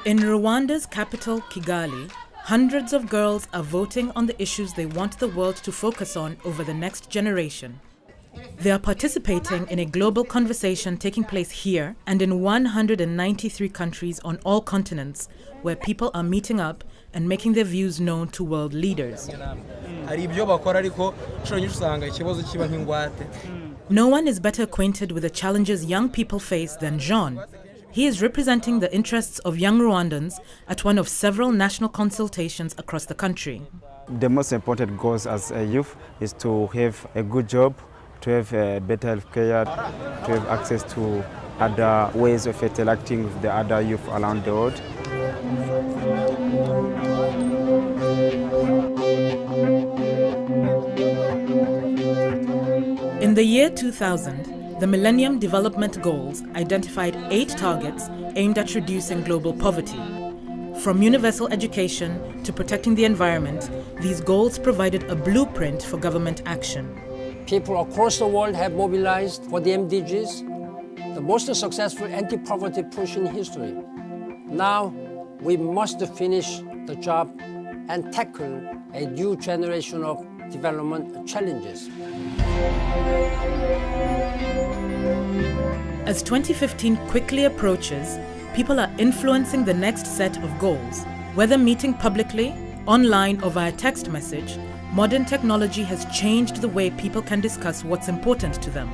In Rwanda's capital, Kigali, hundreds of girls are voting on the issues they want the world to focus on over the next generation. They are participating in a global conversation taking place here and in 193 countries on all continents, where people are meeting up and making their views known to world leaders. No one is better acquainted with the challenges young people face than Jean. He is representing the interests of young Rwandans at one of several national consultations across the country. The most important goals as a youth is to have a good job, to have better health care, to have access to other ways of interacting with the other youth around the world. In the year 2000, the Millennium Development Goals identified 8 targets aimed at reducing global poverty. From universal education to protecting the environment, these goals provided a blueprint for government action. People across the world have mobilized for the MDGs, the most successful anti-poverty push in history. Now, we must finish the job and tackle a new generation of development challenges. As 2015 quickly approaches, people are influencing the next set of goals. Whether meeting publicly, online or via text message, modern technology has changed the way people can discuss what's important to them.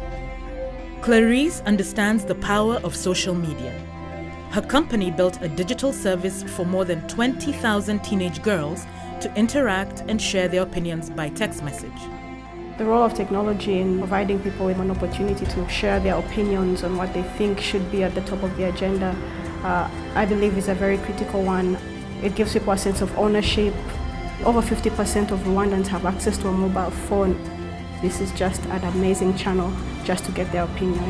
Clarice understands the power of social media. Her company built a digital service for more than 20,000 teenage girls to interact and share their opinions by text message. The role of technology in providing people with an opportunity to share their opinions on what they think should be at the top of the agenda, I believe is a very critical one. It gives people a sense of ownership. Over 50% of Rwandans have access to a mobile phone. This is just an amazing channel just to get their opinion,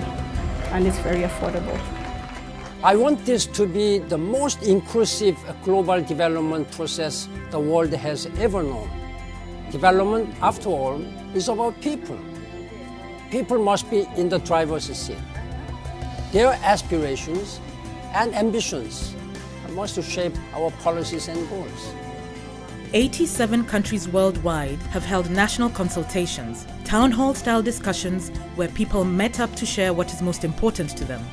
and it's very affordable. I want this to be the most inclusive global development process the world has ever known. Development, after all, is about people. People must be in the driver's seat. Their aspirations and ambitions must shape our policies and goals. 87 countries worldwide have held national consultations, town hall-style discussions where people met up to share what is most important to them.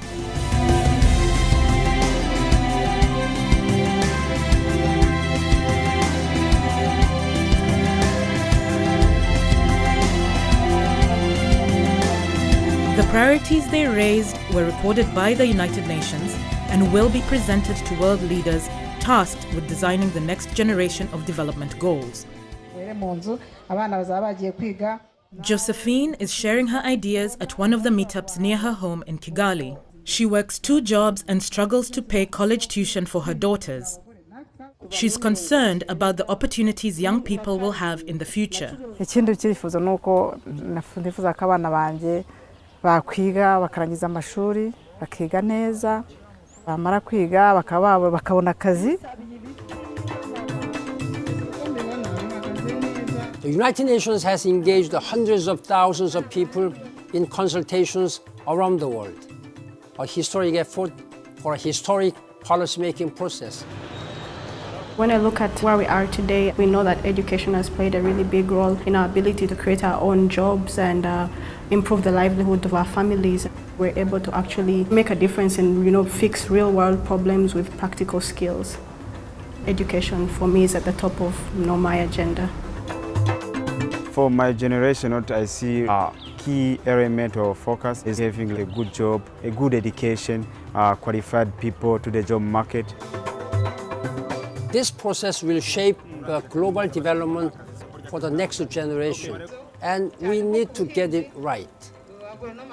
The priorities they raised were recorded by the United Nations and will be presented to world leaders tasked with designing the next generation of development goals. Josephine is sharing her ideas at one of the meetups near her home in Kigali. She works 2 jobs and struggles to pay college tuition for her daughters. She's concerned about the opportunities young people will have in the future. Bakwiga bakarangiza amashuri bakiga neza bamara kwiga bakabona akazi. The United Nations has engaged hundreds of thousands of people in consultations around the world, a historic effort for a historic policy-making process. When I look at where we are today, we know that education has played a really big role in our ability to create our own jobs and improve the livelihood of our families. We're able to actually make a difference and fix real-world problems with practical skills. Education for me is at the top of my agenda. For my generation, what I see a key element of focus is having a good job, a good education, qualified people to the job market. This process will shape global development for the next generation, and we need to get it right.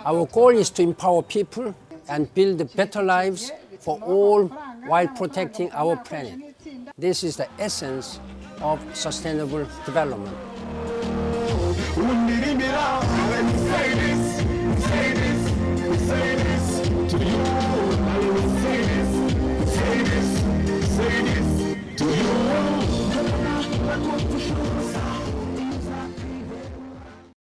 Our goal is to empower people and build better lives for all while protecting our planet. This is the essence of sustainable development. Say this to you, I will say this.